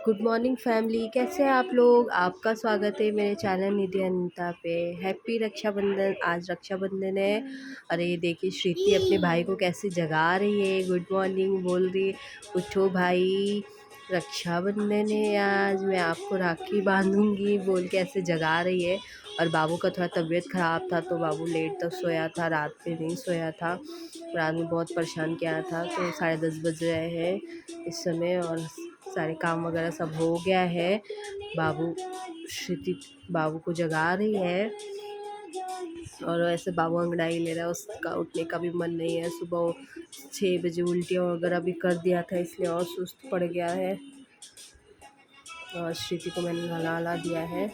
Good morning family, कैसे हैं आप लोग। आपका स्वागत है मेरे चैनल निधि अनिता पे। हैप्पी रक्षाबंधन। आज रक्षाबंधन है। अरे ये देखिए श्रुति अपने भाई को कैसे जगा रही है, गुड मॉर्निंग बोल रही है। उठो भाई, रक्षाबंधन है, आज मैं आपको राखी बांधूंगी बोल के ऐसे जगा रही है। और बाबू का थोड़ा तबीयत ख़राब था तो बाबू लेट तक सोया था, रात में नहीं सोया था। रात में बहुत परेशान किया था। तो 10:30 बज रहे हैं इस समय और सारे काम वगैरह सब हो गया है। बाबू श्रुति बाबू को जगा रही है और ऐसे बाबू अंगड़ाई ले रहा है, उसका उठने का भी मन नहीं है। सुबह 6 बजे उल्टियाँ वगैरह भी कर दिया था इसलिए और सुस्त पड़ गया है। और श्रुति को मैंने नहला दिया है।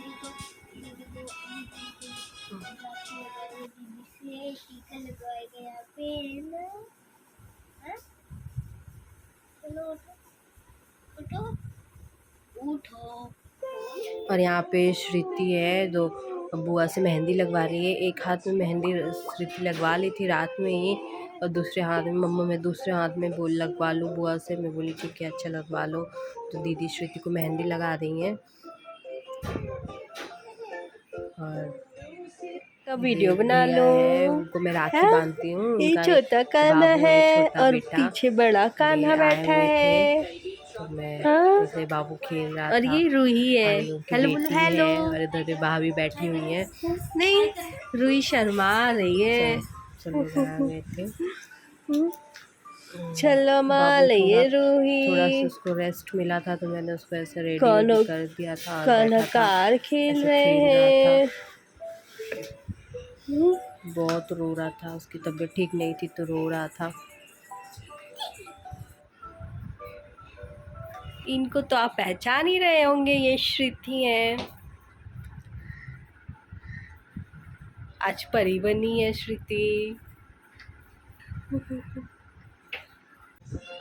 और यहाँ पे श्रुति है, दो बुआ से मेहंदी लगवा रही है। एक हाथ में मेहंदी श्रुति लगवा ली थी रात में ही और दूसरे हाथ में मम्मा मैं दूसरे हाथ में बोल लगवा लूँ बुआ से। मैं बोली ठीक है अच्छा लगवा लो। तो दीदी श्रुति को मेहंदी लगा रही हैं और का वीडियो बना लो। उनको मैं राखी बांधती हूँ। ये उनका छोटा कान्हा है छोटा और बेटा पीछे बड़ा कान्हा बैठा है। तो मैं हाँ? जैसे बाबू खेल रहा और था। ये रूही है। और उनकी हेलो बोलो बेटी हेलो। है और इधर भाभी बैठी हुई है। नहीं, रूही शर्मा रही है। चलो लगा गए थे। चलो माँ बाबू लिए थोड़ा सा रूही। उसको रेस्ट मिला था तो मैंने उसको ऐसे रेडी कान्हा वेडी कर दिया था और कान्हा बैठा था कार खेल ऐसे रहे खेल रहा था। हैं। बहुत रो रहा था, उसकी तबीयत ठीक नहीं थी तो रो रहा था। इनको तो आप पहचान ही रहे होंगे, ये श्रुति हैं। आज परी बनी है श्रुति।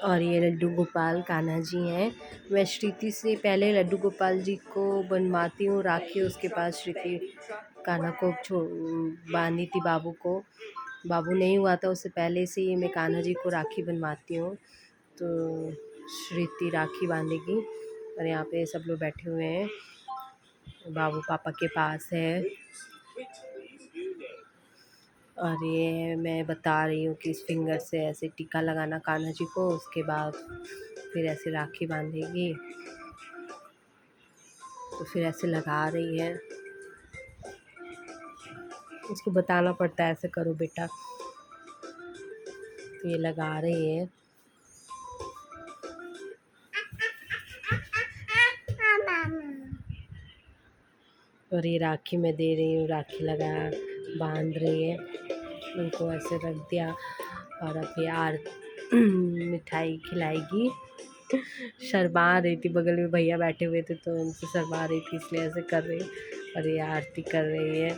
और ये लड्डू गोपाल कान्हा जी हैं। मैं श्रुति से पहले लड्डू गोपाल जी को बनवाती हूँ राखी, उसके बाद श्रुति कान्हा को बांधी थी बाबू को। बाबू नहीं हुआ था उससे पहले से ही मैं कान्हा जी को राखी बनवाती हूँ। तो श्रुति राखी बांधेगी और यहाँ पे सब लोग बैठे हुए हैं। बाबू पापा के पास है और ये मैं बता रही हूँ कि इस फिंगर से ऐसे टीका लगाना कान्हा जी को, उसके बाद फिर ऐसे राखी बांधेगी। तो फिर ऐसे लगा रही है, उसको बताना पड़ता है ऐसे करो बेटा। तो ये लगा रही है। और ये राखी मैं दे रही हूँ, राखी लगा बांध रही है। उनको ऐसे रख दिया और अब ये मिठाई खिलाएगी। शर्मा रही थी, बगल में भैया बैठे हुए थे तो उनसे शर्मा रही थी इसलिए ऐसे कर रही। और ये आरती कर रही है।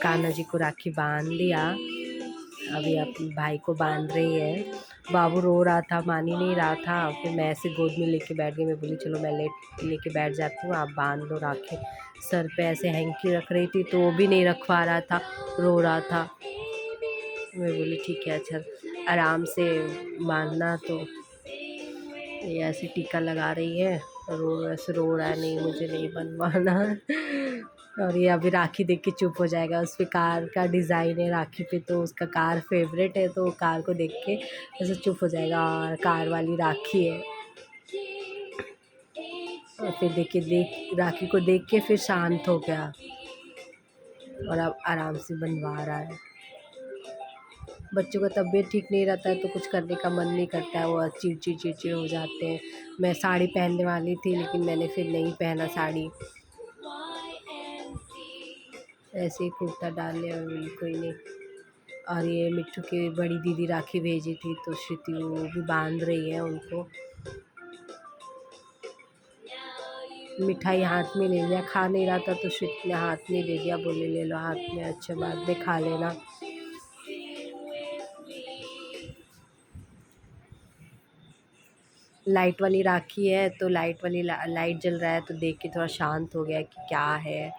कान्हा जी को राखी बांध दिया, अभी अपने भाई को बांध रही है। बाबू रो रहा था, मान ही नहीं रहा था। फिर मैं ऐसे गोद में लेके बैठ गई। मैं बोली चलो मैं लेके बैठ जाती हूँ, आप बांध लो राखी। सर पे ऐसे हैंकी रख रही थी तो वो भी नहीं रखवा रहा था, रो रहा था। मैं बोली ठीक है अच्छा आराम से बांधना। तो ये ऐसे टीका लगा रही है, ऐसे रो रहा है, नहीं मुझे नहीं बनवाना। और ये अभी राखी देख के चुप हो जाएगा। उस पर कार का डिज़ाइन है राखी पे, तो उसका कार फेवरेट है तो कार को देख के ऐसे चुप हो जाएगा। और कार वाली राखी है। और फिर देख राखी को देख के फिर शांत हो गया और अब आराम से बनवा रहा है। बच्चों का तबीयत ठीक नहीं रहता है तो कुछ करने का मन नहीं करता है, वो चिड़चिड़ हो जाते हैं। मैं साड़ी पहनने वाली थी लेकिन मैंने फिर नहीं पहना साड़ी, ऐसे ही कुर्ता डाल लिया। कोई नहीं। और ये मिट्टू की बड़ी दीदी राखी भेजी थी तो श्रुति वो भी बांध रही है उनको। मिठाई हाथ में ले लिया, खा नहीं रहा था तो श्रुति ने हाथ में दे दिया, बोले ले लो हाथ में, अच्छा बाद में खा लेना। लाइट वाली राखी है तो लाइट जल रहा है तो देख के थोड़ा शांत हो गया कि क्या है।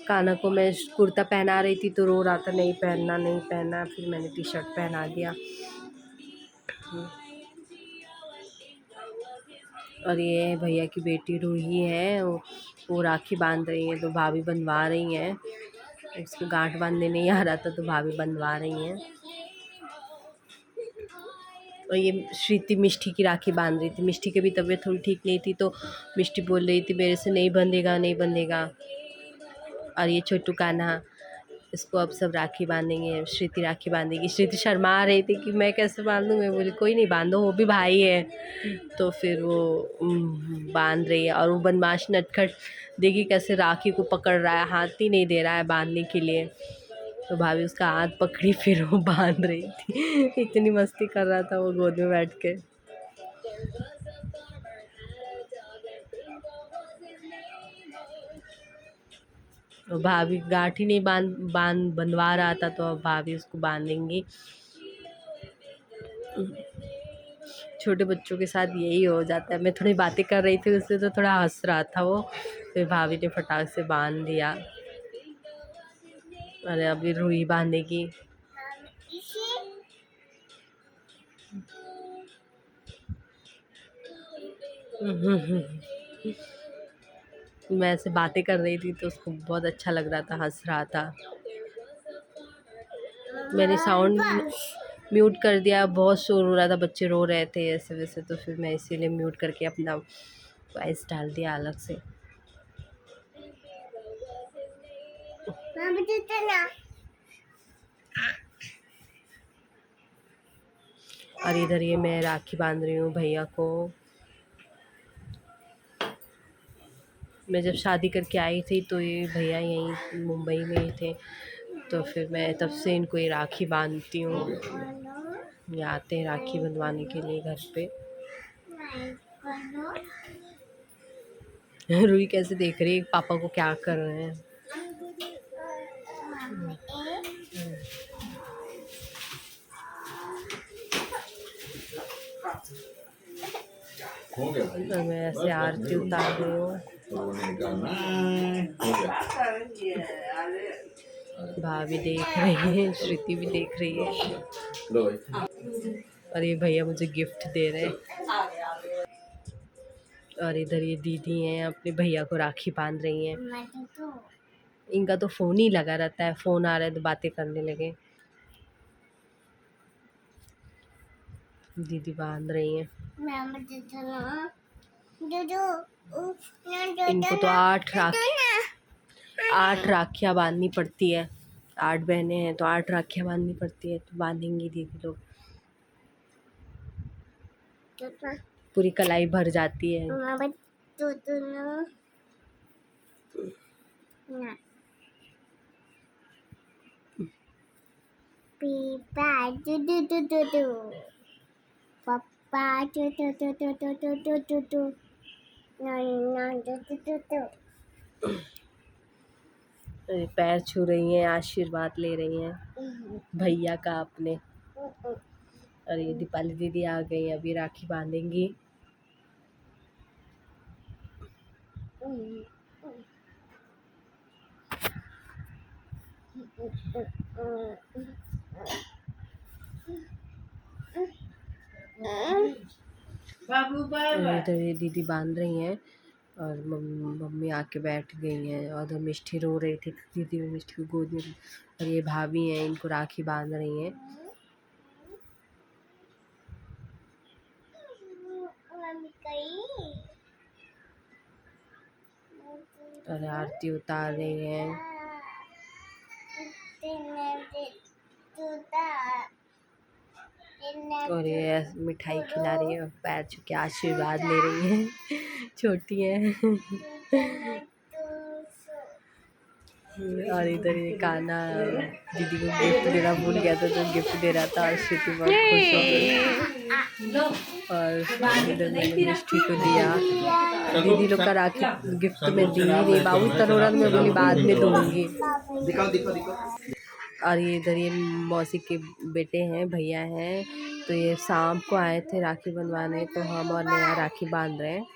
कान्हा को मैं कुर्ता पहना रही थी तो रो रहा था, नहीं पहनना नहीं पहनना, फिर मैंने टी शर्ट पहना दिया। और ये भैया की बेटी रूही है, वो राखी बांध रही है, तो भाभी बंधवा रही हैं। उसको गांठ बांधने नहीं आ रहा था तो भाभी बंधवा रही हैं। और ये श्रुति मिष्टी की राखी बांध रही थी। मिष्टी की भी तबीयत थोड़ी ठीक नहीं थी तो मिष्टी बोल रही थी मेरे से नहीं बंधेगा नहीं बंधेगा। और ये छोटू कान्हा, इसको अब सब राखी बांधेंगे। श्रुति राखी बांधेगी। श्रुति शर्मा रही थी कि मैं कैसे बांधूँ, मैं बोली कोई नहीं बांधो, वो भी भाई है। तो फिर वो बांध रही है। और वो बदमाश नटखट देखिए कैसे राखी को पकड़ रहा है, हाथ ही नहीं दे रहा है बांधने के लिए। तो भाभी उसका हाथ पकड़ी फिर वो बांध रही थी। इतनी मस्ती कर रहा था वो गोद में बैठ के। और भाभी गांठ ही नहीं बंधवा रहा था तो अब भाभी उसको बांधेंगी। छोटे बच्चों के साथ यही हो जाता है। मैं थोड़ी बातें कर रही थी उससे तो थोड़ा हंस रहा था वो, फिर भाभी ने फटाक से बांध दिया। अरे अभी रूही बांधेगी। मैं ऐसे बातें कर रही थी तो उसको बहुत अच्छा लग रहा था, हंस रहा था। मैंने साउंड म्यूट कर दिया, बहुत शोर हो रहा था, बच्चे रो रहे थे ऐसे वैसे, तो फिर मैं इसीलिए म्यूट करके अपना वॉइस डाल दिया अलग से। और इधर ये मैं राखी बांध रही हूँ भैया को। मैं जब शादी करके आई थी तो ये भैया यहीं मुंबई में ही थे, तो फिर मैं तब से इनको ये राखी बांधती हूँ। ये आते हैं राखी बंधवाने के लिए घर पे। रूही कैसे देख रही है पापा को क्या कर रहे हैं। तो मैं ऐसे आरती उतार रही हूँ। भाभी देख रही है, श्रुति भी देख रही है। और ये भैया मुझे गिफ्ट दे रहे हैं। और इधर ये दीदी हैं अपने भैया को राखी बांध रही हैं। इनका तो फ़ोन ही लगा रहता है, फ़ोन आ रहा है तो बातें करने लगे। दीदी बांध रही हैं। इनको तो 8 राखियाँ बांधनी पड़ती है। 8 बहनें हैं तो 8 राखियाँ बांधनी पड़ती है, तो बांधेंगी दीदी लोग। पूरी कलाई भर जाती है। पैर छू रही हैं, आशीर्वाद ले रही हैं भैया का अपने। और ये दीपाली दीदी आ गई, अभी राखी बांधेंगी। इधर ये दीदी बांध रही हैं और मम्मी आके बैठ गई हैं। और उधर मिष्टी रो रही थी, दीदी मिष्टी को गोद में। और ये भाभी हैं, इनको राखी बांध रही हैं। और आरती उतार रही हैं। और ये मिठाई खिला रही है, पैर छू के आशीर्वाद ले रही हैं। छोटी है। और इधर ये कान्हा दीदी को गिफ्ट देना भूल गया था तो गिफ्ट दे रहा था। और श्रुति बहुत खुश हो गई। और इधर मैंने मिष्टी को दिया। दीदी लोग का राखी गिफ्ट में दी नहीं, बाबू तरोड़ा में बोली बाद में दूंगी। और ये इधर ये मौसी के बेटे हैं, भैया हैं, तो ये शाम को आए थे राखी बनवाने, तो हम और नया राखी बांध रहे हैं।